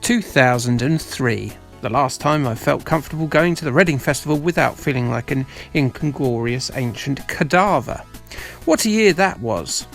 2003. The last time I felt comfortable going to the Reading Festival without feeling like an incongruous ancient cadaver. What a year that was.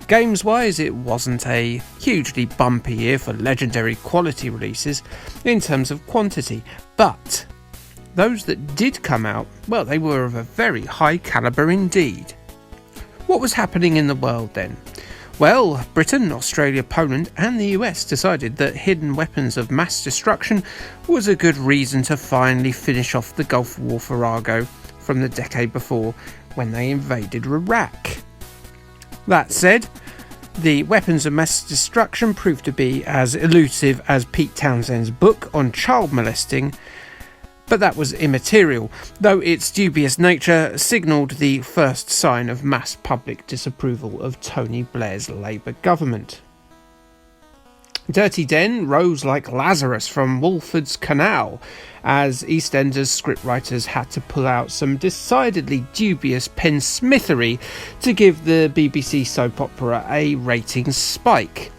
Games-wise, it wasn't a hugely bumpy year for legendary quality releases in terms of quantity, but those that did come out, well, they were of a very high calibre indeed. What was happening in the world then? Well, Britain, Australia, Poland and the US decided that hidden weapons of mass destruction was a good reason to finally finish off the Gulf War farrago from the decade before when they invaded Iraq. That said, the weapons of mass destruction proved to be as elusive as Pete Townshend's book on child molesting, but that was immaterial, though its dubious nature signalled the first sign of mass public disapproval of Tony Blair's Labour government. Dirty Den rose like Lazarus from Wolford's Canal, as EastEnders scriptwriters had to pull out some decidedly dubious pensmithery to give the BBC soap opera a ratings spike.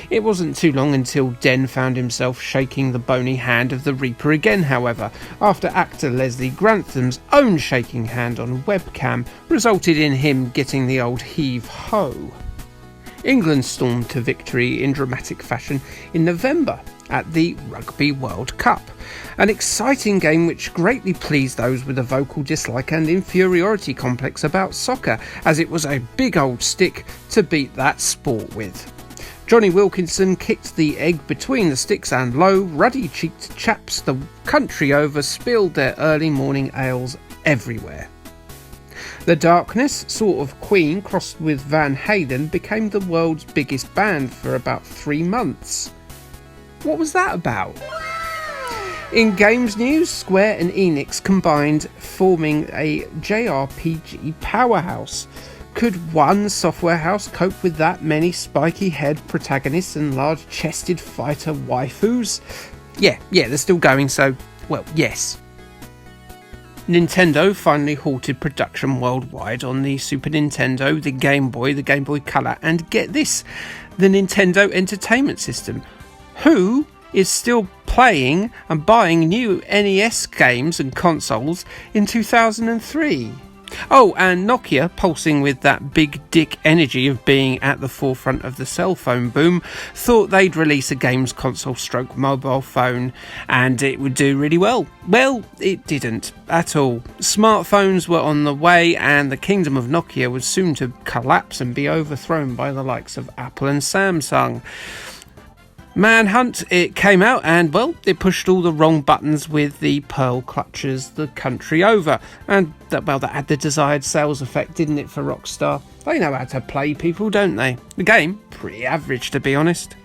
It wasn't too long until Den found himself shaking the bony hand of the Reaper again, however, after actor Leslie Grantham's own shaking hand on webcam resulted in him getting the old heave-ho. England stormed to victory in dramatic fashion in November at the Rugby World Cup, an exciting game which greatly pleased those with a vocal dislike and inferiority complex about soccer, as it was a big old stick to beat that sport with. Johnny Wilkinson kicked the egg between the sticks and lo, ruddy-cheeked chaps the country over spilled their early morning ales everywhere. The Darkness, sort of Queen crossed with Van Halen, became the world's biggest band for about 3 months. What was that about? In games news, Square and Enix combined, forming a JRPG powerhouse. Could one software house cope with that many spiky-haired protagonists and large-chested fighter waifus? Yeah, they're still going, so, well, yes. Nintendo finally halted production worldwide on the Super Nintendo, the Game Boy Color, and get this, the Nintendo Entertainment System. Who is still playing and buying new NES games and consoles in 2003? Oh, and Nokia, pulsing with that big dick energy of being at the forefront of the cell phone boom, thought they'd release a games console stroke mobile phone and it would do really well. Well, it didn't at all. Smartphones were on the way and the kingdom of Nokia was soon to collapse and be overthrown by the likes of Apple and Samsung. Manhunt, it came out and, well, it pushed all the wrong buttons with the pearl clutches the country over. And, that had the desired sales effect, didn't it, for Rockstar? They know how to play people, don't they? The game, pretty average, to be honest.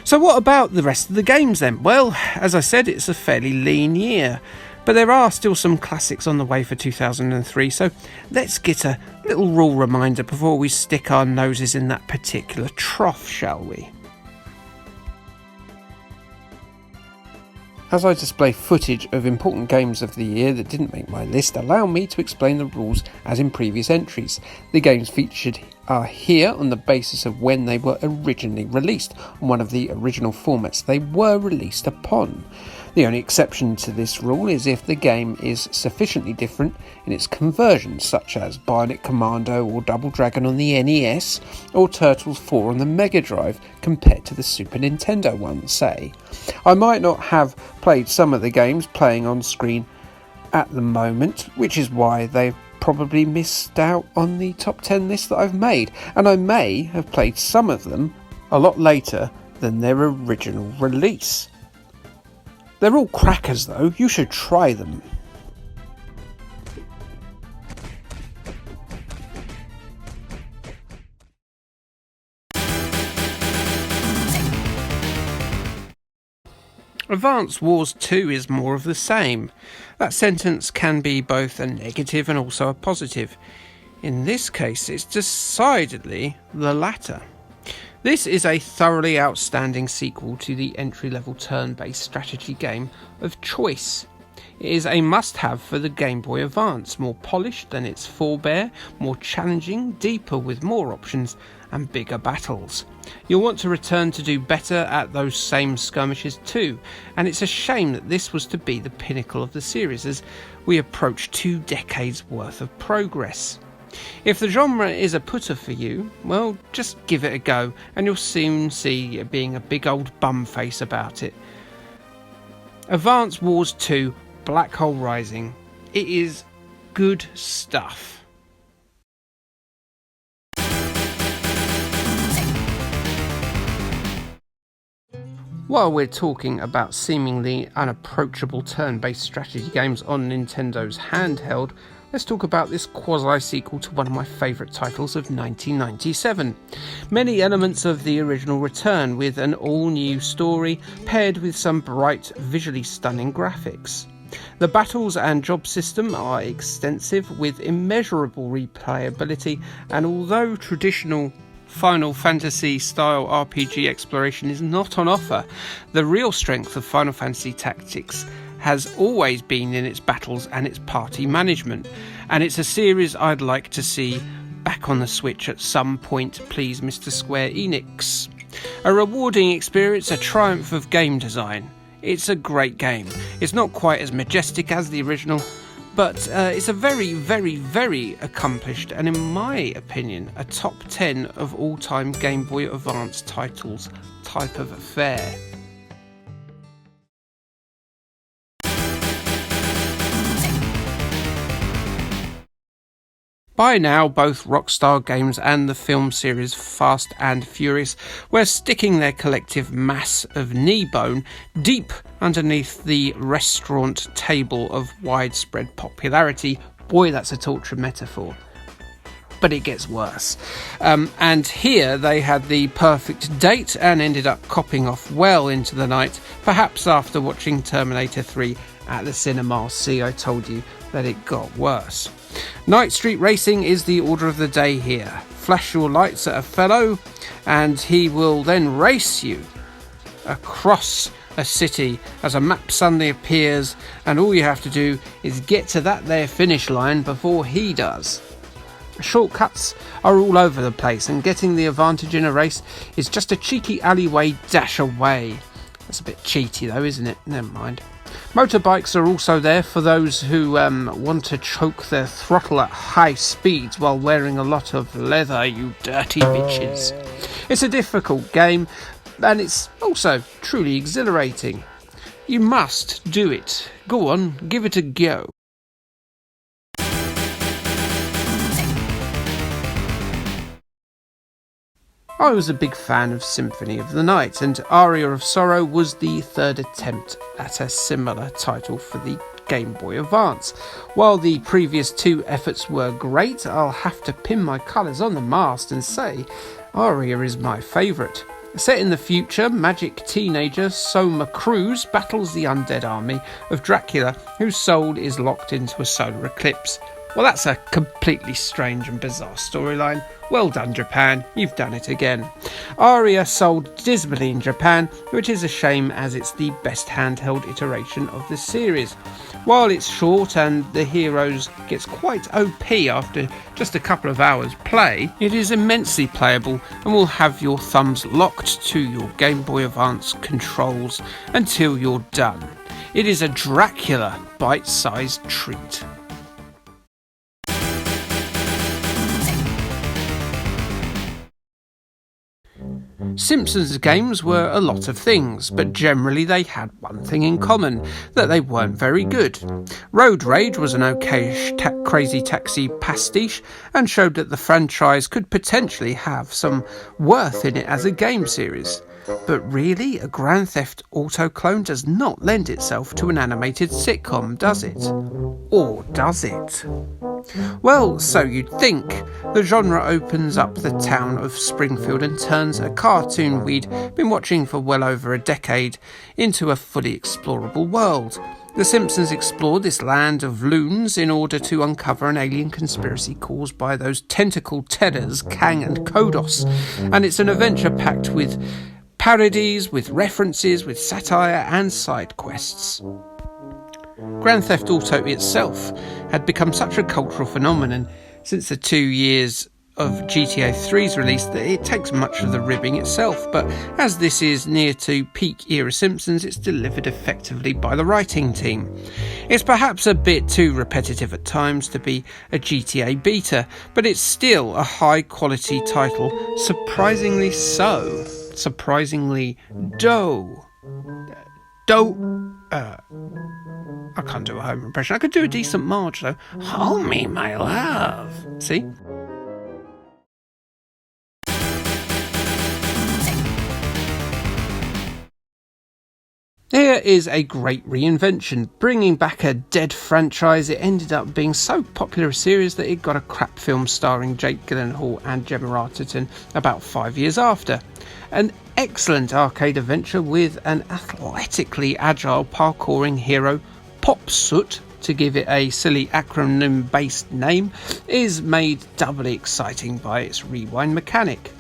So what about the rest of the games then? Well, as I said, it's a fairly lean year. But there are still some classics on the way for 2003, so let's get a little rule reminder before we stick our noses in that particular trough, shall we? As I display footage of important games of the year that didn't make my list, allow me to explain the rules as in previous entries. The games featured are here on the basis of when they were originally released, on one of the original formats they were released upon. The only exception to this rule is if the game is sufficiently different in its conversions, such as Bionic Commando or Double Dragon on the NES, or Turtles 4 on the Mega Drive compared to the Super Nintendo one, say. I might not have played some of the games playing on screen at the moment, which is why they've probably missed out on the top 10 list that I've made, and I may have played some of them a lot later than their original release. They're all crackers though, you should try them. Advance Wars 2 is more of the same. That sentence can be both a negative and also a positive. In this case, it's decidedly the latter. This is a thoroughly outstanding sequel to the entry-level turn-based strategy game of Choice. It is a must-have for the Game Boy Advance, more polished than its forebear, more challenging, deeper with more options, and bigger battles. You'll want to return to do better at those same skirmishes too, and it's a shame that this was to be the pinnacle of the series as we approach 2 decades worth of progress. If the genre is a putter for you, well, just give it a go and you'll soon see it being a big old bum face about it. Advance Wars 2 Black Hole Rising. It is good stuff. While we're talking about seemingly unapproachable turn-based strategy games on Nintendo's handheld, let's talk about this quasi-sequel to one of my favourite titles of 1997. Many elements of the original return, with an all-new story paired with some bright, visually stunning graphics. The battles and job system are extensive with immeasurable replayability, and although traditional Final Fantasy style RPG exploration is not on offer, the real strength of Final Fantasy Tactics has always been in its battles and its party management, and it's a series I'd like to see back on the Switch at some point, please Mr. Square Enix. A rewarding experience, a triumph of game design. It's a great game. It's not quite as majestic as the original, but it's a very, very, very accomplished and, in my opinion, a top 10 of all-time Game Boy Advance titles type of affair. By now, both Rockstar Games and the film series Fast and Furious were sticking their collective mass of knee bone deep underneath the restaurant table of widespread popularity. Boy, that's a torture metaphor. But it gets worse. And here they had the perfect date and ended up copping off well into the night, perhaps after watching Terminator 3 at the cinema. See, I told you that it got worse. Night Street Racing is the order of the day here. Flash your lights at a fellow and he will then race you across a city as a map suddenly appears, and all you have to do is get to that there finish line before he does. Shortcuts are all over the place, and getting the advantage in a race is just a cheeky alleyway dash away. That's a bit cheaty though, isn't it? Never mind. Motorbikes are also there for those who want to choke their throttle at high speeds while wearing a lot of leather, you dirty bitches. It's a difficult game, and it's also truly exhilarating. You must do it. Go on, give it a go. I was a big fan of Symphony of the Night, and Arya of Sorrow was the third attempt at a similar title for the Game Boy Advance. While the previous 2 efforts were great, I'll have to pin my colours on the mast and say Arya is my favourite. Set in the future, magic teenager Soma Cruz battles the undead army of Dracula, whose soul is locked into a solar eclipse. Well, that's a completely strange and bizarre storyline. Well done, Japan, you've done it again. Arya sold dismally in Japan, which is a shame as it's the best handheld iteration of the series. While it's short and the heroes gets quite OP after just a couple of hours play, it is immensely playable and will have your thumbs locked to your Game Boy Advance controls until you're done. It is a Dracula bite-sized treat. Simpsons games were a lot of things, but generally they had one thing in common, that they weren't very good. Road Rage was an okayish Crazy Taxi pastiche and showed that the franchise could potentially have some worth in it as a game series. But really, a Grand Theft Auto clone does not lend itself to an animated sitcom, does it? Or does it? Well, so you'd think. The genre opens up the town of Springfield and turns a cartoon we'd been watching for well over a decade into a fully explorable world. The Simpsons explored this land of loons in order to uncover an alien conspiracy caused by those tentacled terrors Kang and Kodos, and it's an adventure packed with parodies, with references, with satire and side quests. Grand Theft Auto itself had become such a cultural phenomenon since the 2 years of GTA 3's release that it takes much of the ribbing itself, but as this is near to peak era Simpsons, it's delivered effectively by the writing team. It's perhaps a bit too repetitive at times to be a GTA beta, but it's still a high quality title, surprisingly so. Surprisingly I can't do a Homer impression. I could do a decent Marge though. Hold me, my love. See? Here is a great reinvention, bringing back a dead franchise. It ended up being so popular a series that it got a crap film starring Jake Gyllenhaal and Gemma Arterton about 5 years after. An excellent arcade adventure with an athletically agile parkouring hero, PopSoup, to give it a silly acronym-based name, is made doubly exciting by its rewind mechanic.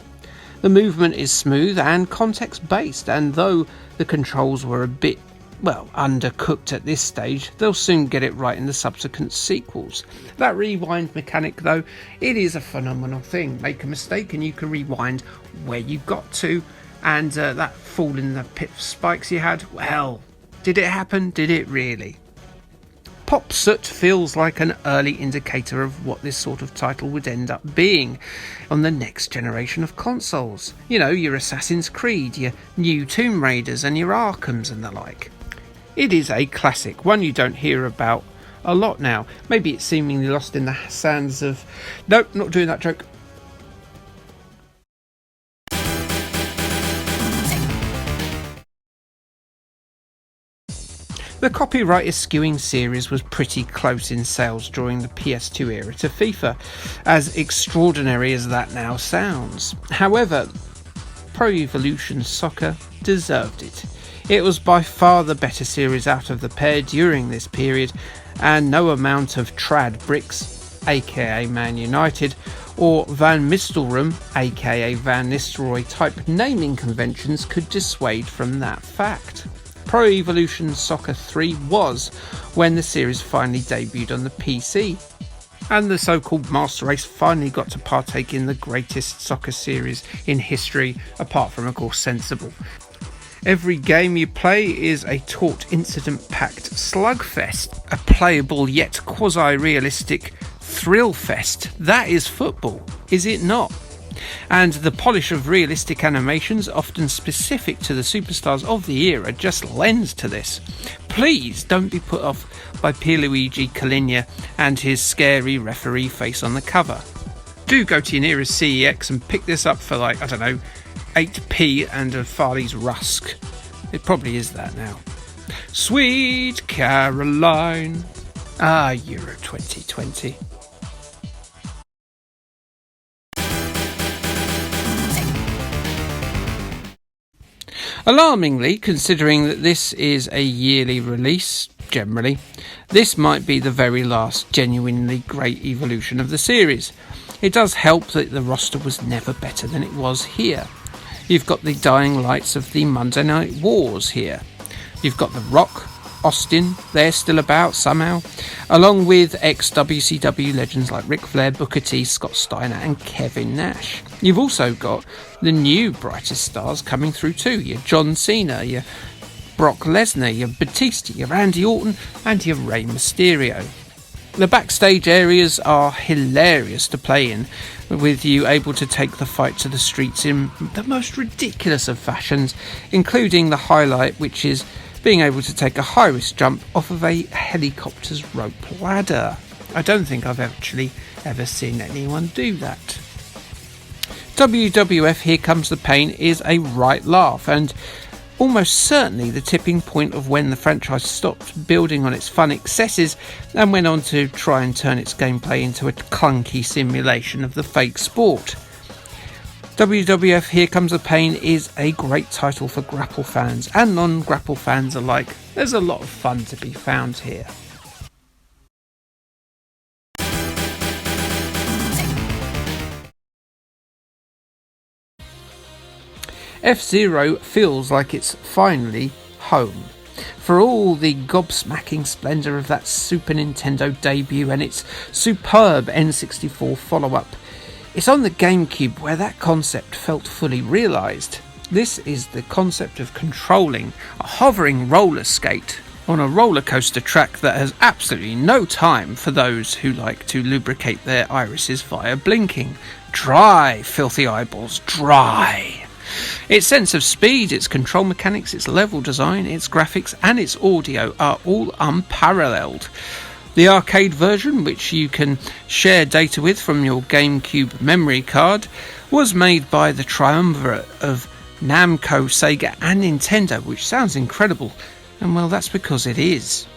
The movement is smooth and context-based, and though the controls were a bit, undercooked at this stage, they'll soon get it right in the subsequent sequels. That rewind mechanic, though, it is a phenomenal thing. Make a mistake and you can rewind where you got to, and that fall in the pit of spikes you had, well, did it happen? Did it really? PopSoup feels like an early indicator of what this sort of title would end up being on the next generation of consoles. You know, your Assassin's Creed, your new Tomb Raiders and your Arkhams and the like. It is a classic, one you don't hear about a lot now. Maybe it's seemingly lost in the sands of... Nope, not doing that joke. The copyright eschewing series was pretty close in sales during the PS2 era to FIFA, as extraordinary as that now sounds. However, Pro Evolution Soccer deserved it. It was by far the better series out of the pair during this period, and no amount of trad bricks, aka Man United, or Van Nistelrooy, aka Van Nistelrooy type naming conventions could dissuade from that fact. Pro Evolution Soccer 3 was when the series finally debuted on the PC, and the so-called Master Race finally got to partake in the greatest soccer series in history, apart from, of course, Sensible. Every game you play is a taut, incident-packed slugfest, a playable yet quasi-realistic thrill fest. That is football, is it not? And the polish of realistic animations, often specific to the superstars of the era, just lends to this. Please don't be put off by Pierluigi Colina and his scary referee face on the cover. Do go to your nearest CEX and pick this up for 8p and a Farley's Rusk. It probably is that now. Sweet Caroline. Euro 2020. Alarmingly, considering that this is a yearly release, generally, this might be the very last genuinely great evolution of the series. It does help that the roster was never better than it was here. You've got the dying lights of the Monday Night Wars here. You've got The Rock, Austin, they're still about somehow, along with ex-WCW legends like Ric Flair, Booker T, Scott Steiner and Kevin Nash. You've also got the new brightest stars coming through too, your John Cena, your Brock Lesnar, your Batista, your Randy Orton and your Rey Mysterio. The backstage areas are hilarious to play in, with you able to take the fight to the streets in the most ridiculous of fashions, including the highlight, which is being able to take a high-risk jump off of a helicopter's rope ladder. I don't think I've actually ever seen anyone do that. WWF Here Comes the Pain is a right laugh, and almost certainly the tipping point of when the franchise stopped building on its fun excesses and went on to try and turn its gameplay into a clunky simulation of the fake sport. WWF Here Comes the Pain is a great title for grapple fans and non-grapple fans alike. There's a lot of fun to be found here. FZero feels like it's finally home. For all the gobsmacking splendour of that Super Nintendo debut and its superb N64 follow-up, It's on the GameCube where that concept felt fully realised. This is the concept of controlling a hovering roller skate on a roller coaster track that has absolutely no time for those who like to lubricate their irises via blinking. Dry, filthy eyeballs, dry. Its sense of speed, its control mechanics, its level design, its graphics and its audio are all unparalleled. The arcade version, which you can share data with from your GameCube memory card, was made by the triumvirate of Namco, Sega and Nintendo, which sounds incredible, and well, that's because it is.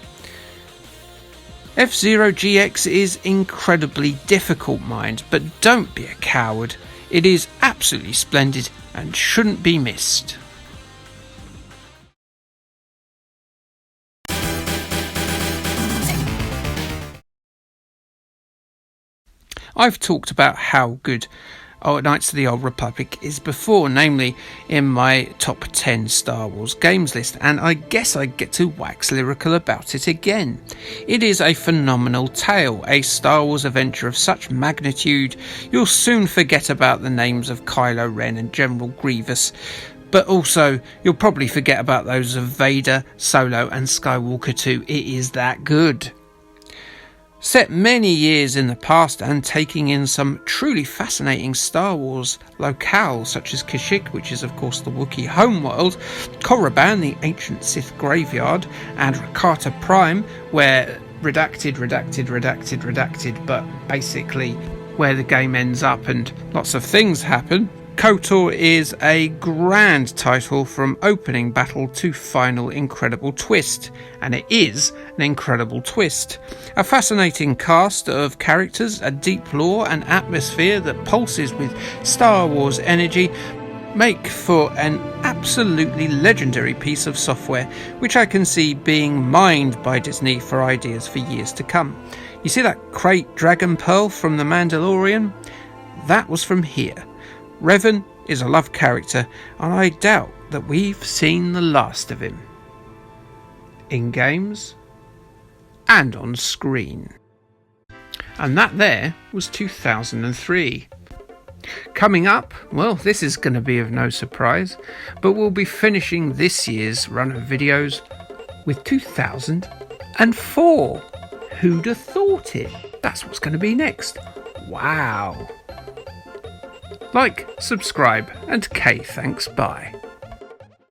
FZero GX is incredibly difficult, mind, but don't be a coward. It is absolutely splendid and shouldn't be missed. I've talked about how good Knights of the Old Republic is before, namely in my top 10 Star Wars games list, and I guess I get to wax lyrical about it again. It is a phenomenal tale, a Star Wars adventure of such magnitude you'll soon forget about the names of Kylo Ren and General Grievous, but also you'll probably forget about those of Vader, Solo and Skywalker too. It is that good. Set many years in the past and taking in some truly fascinating Star Wars locales such as Kashyyyk, which is of course the Wookiee homeworld, Korriban, the ancient Sith graveyard, and Rakata Prime, where redacted, but basically where the game ends up and lots of things happen. Kotor is a grand title from opening battle to final incredible twist, and it is an incredible twist. A fascinating cast of characters, a deep lore and atmosphere that pulses with Star Wars energy make for an absolutely legendary piece of software which I can see being mined by Disney for ideas for years to come. You see that crate Dragon Pearl from The Mandalorian? That was from here. Revan is a loved character, and I doubt that we've seen the last of him. In games and on screen. And that there was 2003. Coming up, well, this is going to be of no surprise, but we'll be finishing this year's run of videos with 2004. Who'd have thought it? That's what's going to be next. Wow. Like, subscribe, and K, thanks, bye.